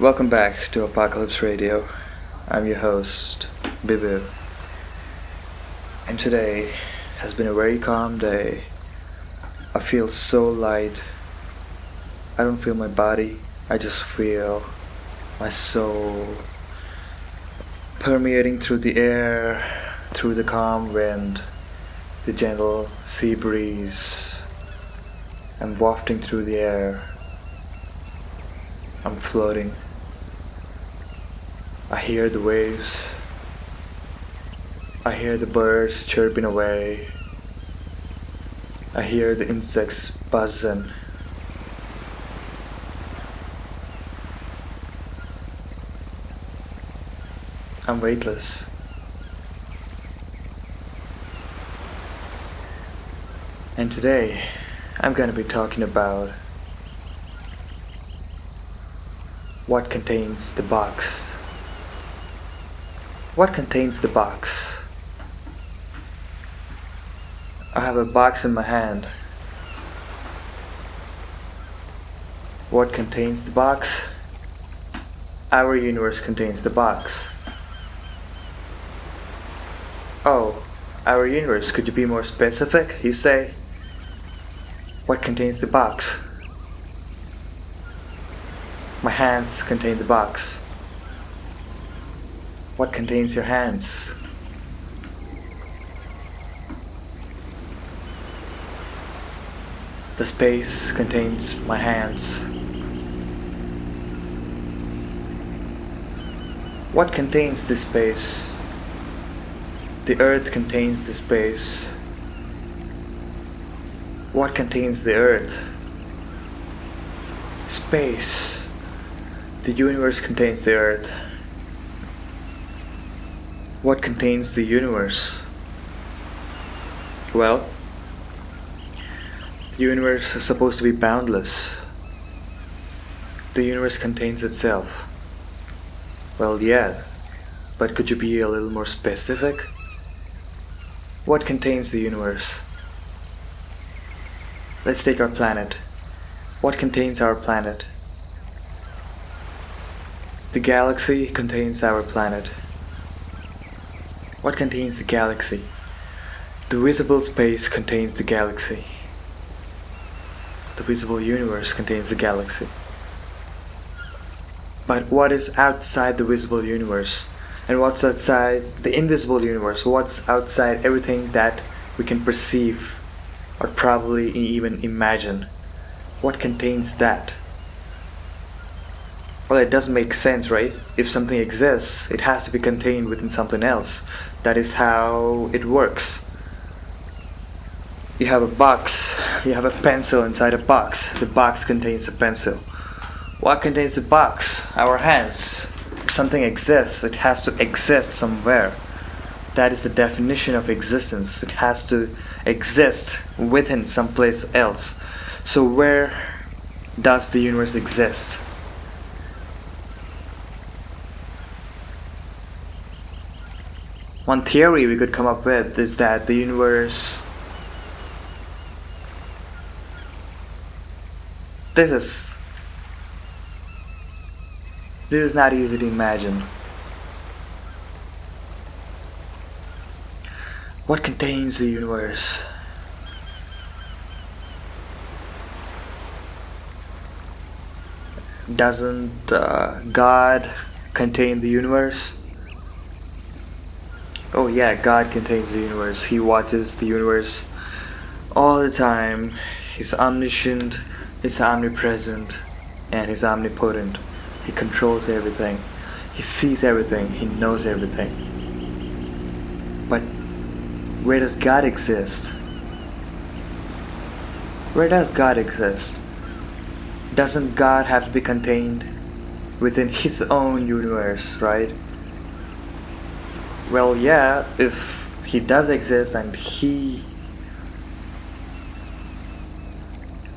Welcome back to Apocalypse Radio. I'm your host, Beube. And today has been a very calm day. I feel so light. I don't feel my body, I just feel my soul permeating through the air, through the calm wind, the gentle sea breeze. I'm wafting through the air. I'm floating. I hear the waves. I hear the birds chirping away. I hear the insects buzzing. I'm weightless. And today, I'm gonna be talking about what contains the box. What contains the box? I have a box in my hand. What contains the box? Our universe contains the box. Oh, our universe, could you be more specific? You say? What contains the box? My hands contain the box. What contains your hands? The space contains my hands. What contains this space? The earth contains the space. What contains the earth? Space. The universe contains the earth. What contains the universe? Well, the universe is supposed to be boundless. The universe contains itself. Well, yeah, but could you be a little more specific? What contains the universe? Let's take our planet. What contains our planet? The galaxy contains our planet. What contains the galaxy? The visible space contains the galaxy. The visible universe contains the galaxy. But what is outside the visible universe? And what's outside the invisible universe? What's outside everything that we can perceive or probably even imagine? What contains that? Well, it doesn't make sense, right? If something exists, it has to be contained within something else. That is how it works. You have a box, you have a pencil inside a box. The box contains a pencil. What contains the box? Our hands. If something exists, it has to exist somewhere. That is the definition of existence. It has to exist within someplace else. So where does the universe exist? One theory we could come up with is that the universe... This is not easy to imagine. What contains the universe? Doesn't God contain the universe? Oh yeah, God contains the universe. He watches the universe all the time. He's omniscient, He's omnipresent, and He's omnipotent. He controls everything. He sees everything. He knows everything. But where does God exist? Where does God exist? Doesn't God have to be contained within His own universe, right? Well, yeah, if He does exist and He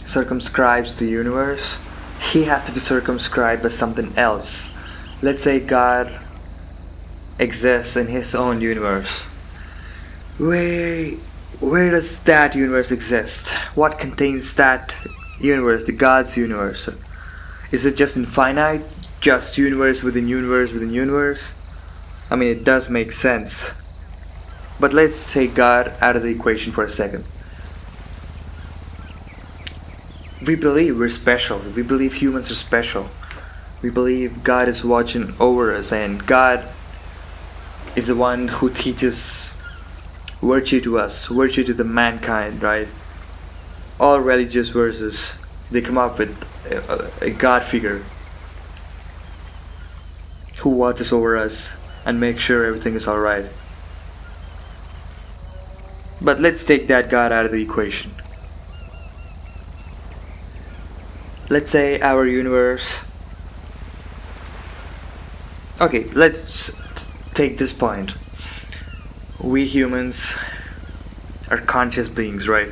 circumscribes the universe, He has to be circumscribed by something else. Let's say God exists in His own universe. Where does that universe exist? What contains that universe, the God's universe? Is it just infinite, just universe within universe within universe. I mean, it does make sense. But let's take God out of the equation for a second. We believe we're special. We believe humans are special. We believe God is watching over us, and God is the one who teaches virtue to us, virtue to the mankind, right? All religious verses, they come up with a God figure who watches over us and makes sure everything is alright. But let's take that God out of the equation. Let's say our universe. Okay, let's take this point. We humans are conscious beings, right?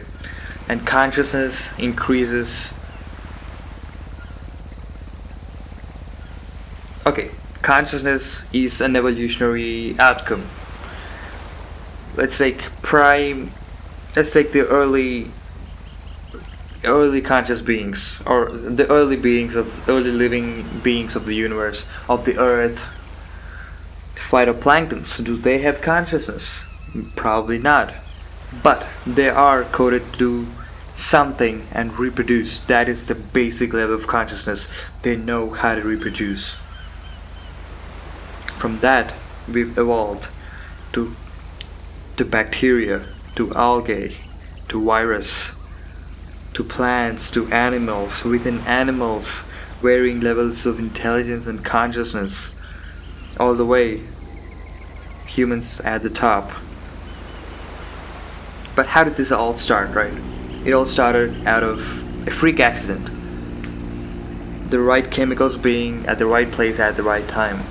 And consciousness increases. Okay, consciousness is an evolutionary outcome. Let's take the early conscious beings, or the early living beings of the universe, of the earth. Phytoplanktons, do they have consciousness? Probably not. But they are coded to do something and reproduce. That is the basic level of consciousness. They know how to reproduce. From that, we've evolved to bacteria, to algae, to virus, to plants, to animals, within animals, varying levels of intelligence and consciousness, all the way humans at the top. But how did this all start, right? It all started out of a freak accident. The right chemicals being at the right place at the right time.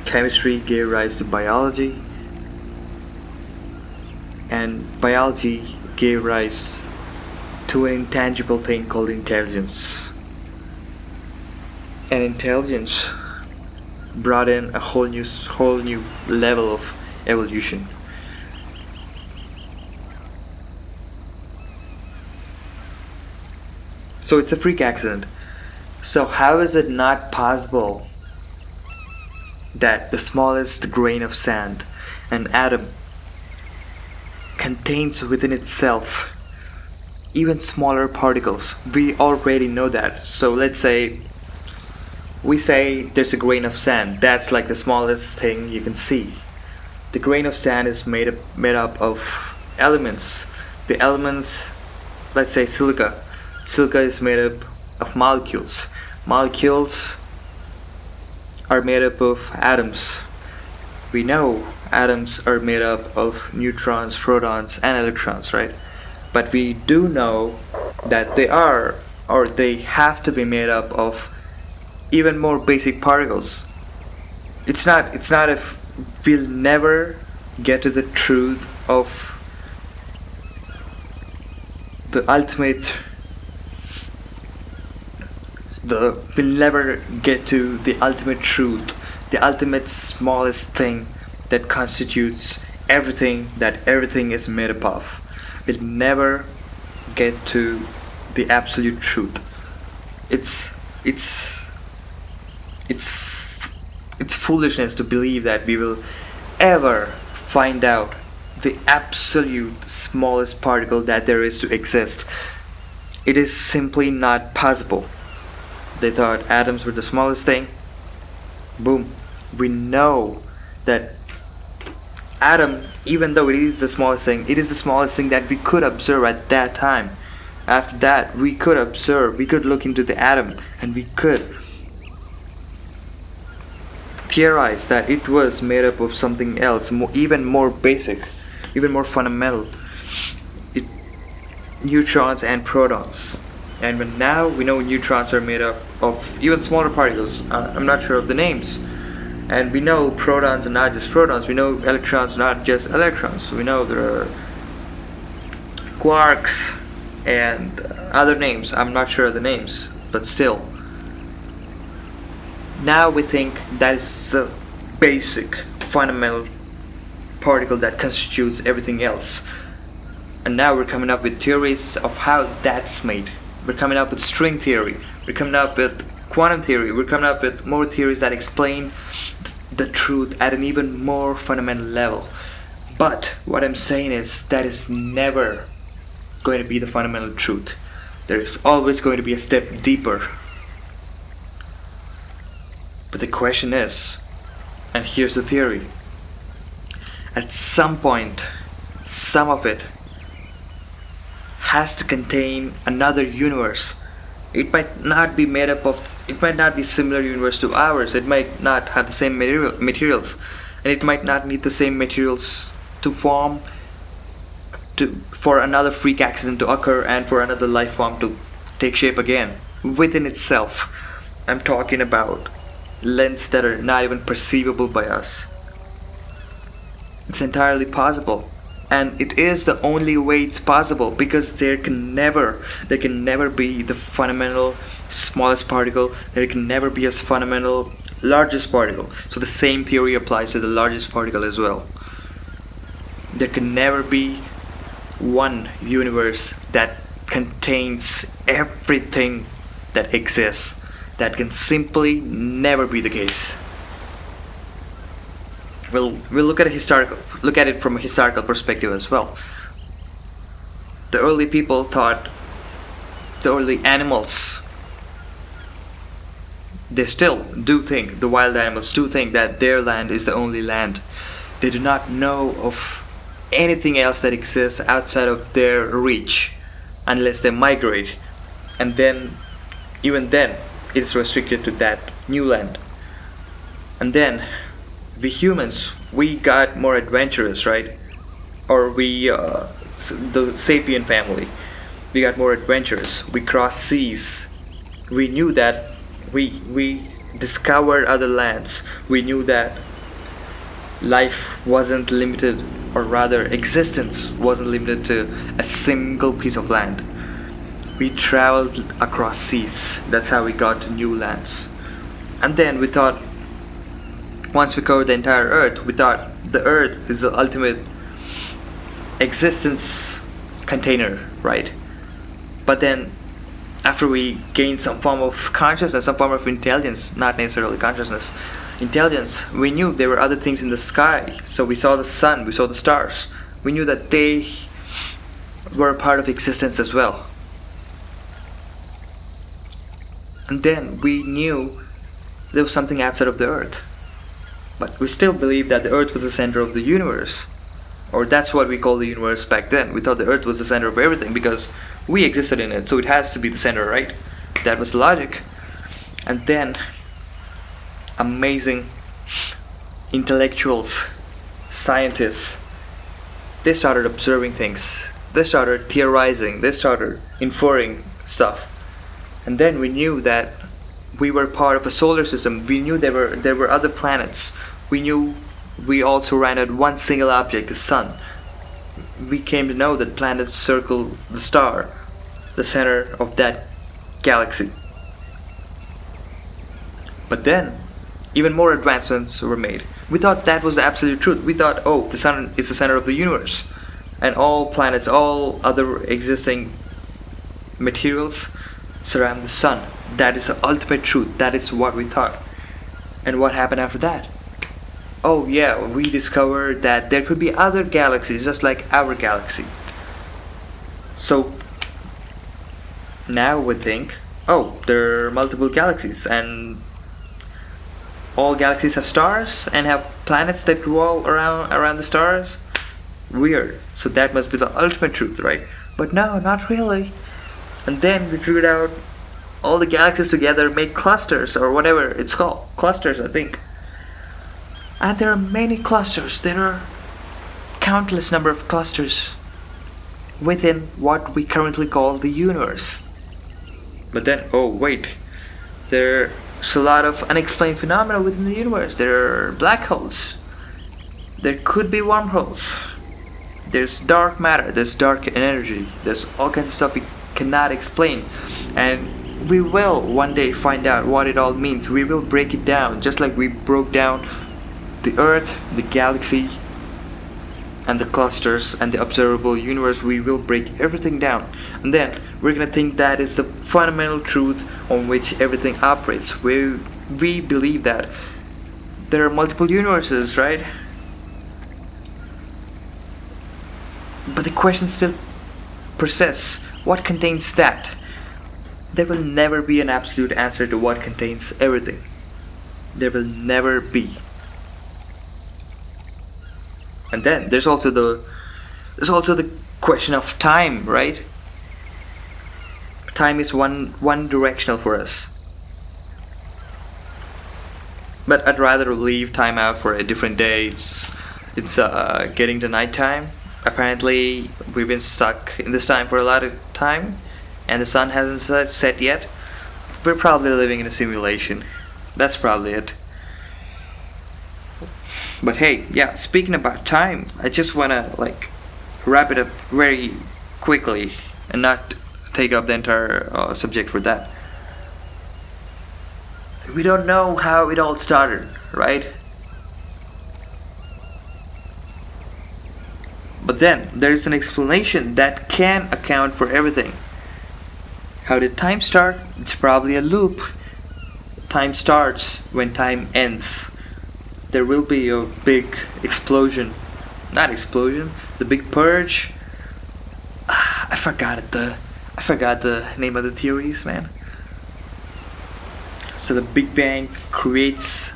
Chemistry gave rise to biology, and biology gave rise to an intangible thing called intelligence. And intelligence brought in a whole new level of evolution. So it's a freak accident. So how is it not possible that the smallest grain of sand, an atom, contains within itself even smaller particles? We already know that. So let's say we say there's a grain of sand. That's like the smallest thing you can see. The grain of sand is made up of elements. The elements, let's say silica. Silica is made up of molecules. Molecules are made up of atoms. We know atoms are made up of neutrons, protons, and electrons, right? But we do know that they are, or they have to be made up of even more basic particles. It's not if we'll never get to the truth of the ultimate. We'll never get to the ultimate truth, the ultimate smallest thing that constitutes everything that everything is made up of. We'll never get to the absolute truth. It's foolishness to believe that we will ever find out the absolute smallest particle that there is to exist. It is simply not possible. They thought atoms were the smallest thing. Boom. We know that atom, even though it is the smallest thing, it is the smallest thing that we could observe at that time. After that, we could look into the atom, and we could theorize that it was made up of something else, even more basic, even more fundamental. Neutrons and protons. And now we know neutrons are made up of even smaller particles. I'm not sure of the names. And we know protons are not just protons. We know electrons are not just electrons. We know there are quarks and other names. I'm not sure of the names, but still. Now we think that is the basic, fundamental particle that constitutes everything else. And now we're coming up with theories of how that's made. We're coming up with string theory. We're coming up with quantum theory. We're coming up with more theories that explain the truth at an even more fundamental level. But what I'm saying is that is never going to be the fundamental truth. There is always going to be a step deeper. But the question is, and here's the theory, at some point, some of it has to contain another universe. It might not be made up of, it might not be similar universe to ours. It might not have the same materials, and it might not need the same materials to form, for another freak accident to occur and for another life form to take shape again within itself. I'm talking about lengths that are not even perceivable by us. It's entirely possible, and it is the only way it's possible, because there can never be the fundamental smallest particle. There can never be a fundamental largest particle. So the same theory applies to the largest particle as well. There can never be one universe that contains everything that exists. That can simply never be the case. We'll look at it from a historical perspective as well. The early people thought, the early animals, they still do think, the wild animals do think that their land is the only land. They do not know of anything else that exists outside of their reach unless they migrate, and then even then it's restricted to that new land. And then we humans, we got more adventurous, right? Or we the sapien family, we got more adventurous. We crossed seas. We knew that we discovered other lands. We knew that life wasn't limited, or rather existence wasn't limited to a single piece of land. We traveled across seas. That's how we got to new lands. And then we thought, once we covered the entire earth, we thought the earth is the ultimate existence container, right? But then after we gained some form of consciousness, some form of intelligence, not necessarily consciousness, intelligence, we knew there were other things in the sky. So we saw the sun, we saw the stars. We knew that they were a part of existence as well. And then we knew there was something outside of the earth. But we still believed that the earth was the center of the universe. Or that's what we called the universe back then. We thought the earth was the center of everything because we existed in it, so it has to be the center, right? That was logic. And then amazing intellectuals, scientists, they started observing things. They started theorizing. They started inferring stuff. And then we knew that we were part of a solar system. We knew there were other planets. We knew we all surrounded one single object, the sun. We came to know that planets circle the star, the center of that galaxy. But then, even more advancements were made. We thought that was the absolute truth. We thought, oh, the sun is the center of the universe, and all planets, all other existing materials surround the sun. That is the ultimate truth. That is what we thought. And what happened after that? Oh yeah, we discovered that there could be other galaxies just like our galaxy. So now we think, oh, there are multiple galaxies, and all galaxies have stars and have planets that revolve around the stars. Weird. So that must be the ultimate truth, right? But no, not really. And then we figured out all the galaxies together make clusters, or whatever it's called. Clusters, I think. And there are many clusters. There are countless number of clusters within what we currently call the universe. But then, oh wait, there's a lot of unexplained phenomena within the universe. There are black holes. There could be wormholes. There's dark matter. There's dark energy. There's all kinds of stuff we cannot explain. And we will one day find out what it all means. We will break it down, just like we broke down the Earth, the galaxy, and the clusters, and the observable universe. We will break everything down. And then we're gonna think that is the fundamental truth. on which everything operates. We believe that there are multiple universes, right? But the question still persists. What contains that? There will never be an absolute answer to what contains everything. There will never be. And then there's also the question of time, right? Time is one directional for us. But I'd rather leave time out for a different day. It's getting to nighttime. Apparently, we've been stuck in this time for a lot of time, and the sun hasn't set yet. We're probably living in a simulation. That's probably it. But hey, yeah, speaking about time, I just wanna wrap it up very quickly and not take up the entire subject for that. We don't know how it all started, right? But then there's an explanation that can account for everything. How did time start? It's probably a loop. Time starts when time ends. There will be a big explosion. Not explosion, the big purge. I forgot the name of the theories, man. So the Big Bang creates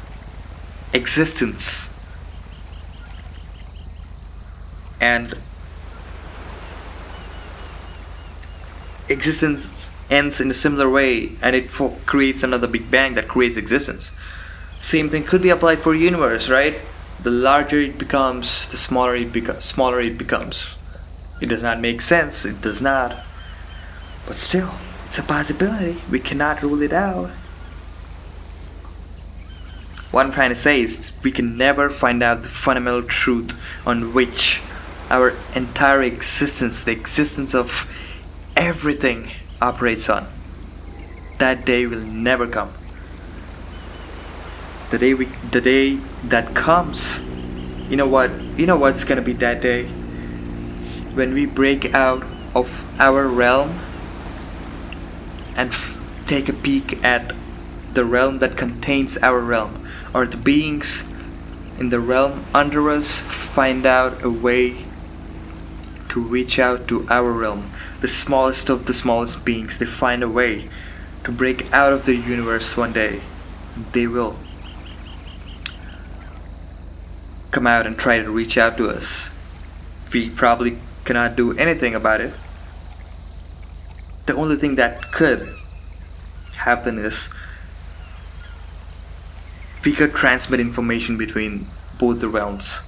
existence. And existence ends in a similar way, and it creates another Big Bang that creates existence. Same thing could be applied for universe, right? The larger it becomes, the smaller it becomes. It does not make sense, it does not. But still, it's a possibility. We cannot rule it out. What I'm trying to say is we can never find out the fundamental truth on which our entire existence, the existence of everything, operates on. That day will never come. The day that comes, you know what's gonna be that day? When we break out of our realm and take a peek at the realm that contains our realm, or the beings in the realm under us find out a way to reach out to our realm. The smallest of the smallest beings, they find a way to break out of the universe one day. They will come out and try to reach out to us. We probably cannot do anything about it. The only thing that could happen is we could transmit information between both the realms.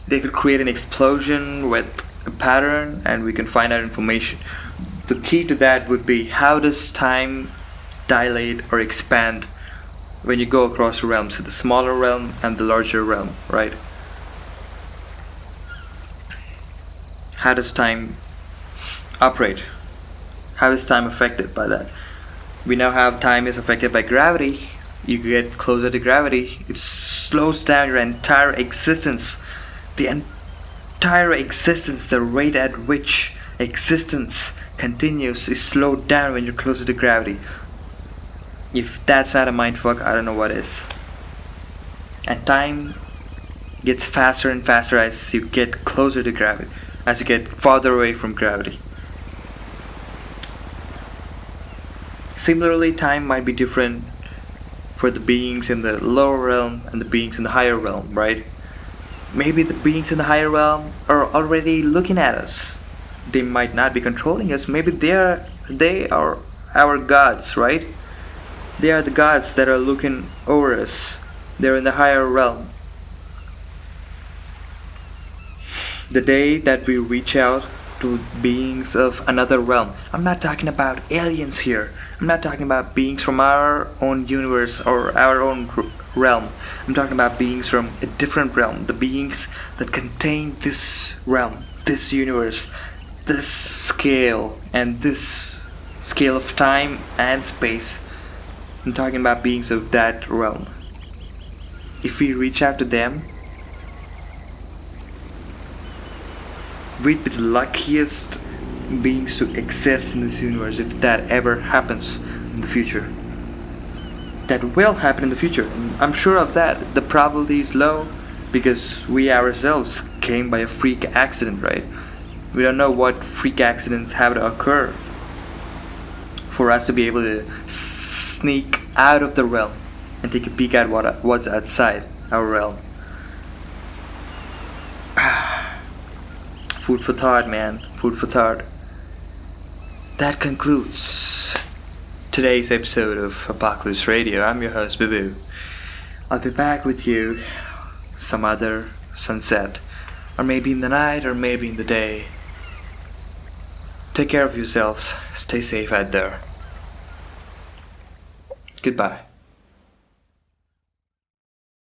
They could create an explosion with a pattern and we can find out information. The key to that would be, how does time dilate or expand when you go across the realms, the smaller realm and the larger realm, right? How does time operate? How is time affected by that? We know how time is affected by gravity. You get closer to gravity, it slows down your entire existence. The entire existence, the rate at which existence continues is slowed down when you're closer to gravity. If that's not a mindfuck, I don't know what is. And time gets faster and faster as you get closer to gravity, as you get farther away from gravity. Similarly, time might be different for the beings in the lower realm and the beings in the higher realm, right? Maybe the beings in the higher realm are already looking at us. They might not be controlling us. Maybe they are our gods, right? They are the gods that are looking over us. They're in the higher realm. The day that we reach out to beings of another realm, I'm not talking about aliens here. I'm not talking about beings from our own universe or our own realm. I'm talking about beings from a different realm. The beings that contain this realm, this universe, this scale, and this scale of time and space. I'm talking about beings of that realm. If we reach out to them, we'd be the luckiest beings to exist in this universe if that ever happens. in the future. That will happen in the future. I'm sure of that. The probability is low because we ourselves came by a freak accident, right? We don't know what freak accidents have to occur for us to be able to sneak out of the realm and take a peek at what's outside our realm. Food for thought, man. Food for thought. That concludes today's episode of Apocalypse Radio. I'm your host, Beube. I'll be back with you some other sunset, or maybe in the night, or maybe in the day. Take care of yourselves. Stay safe out there. Goodbye.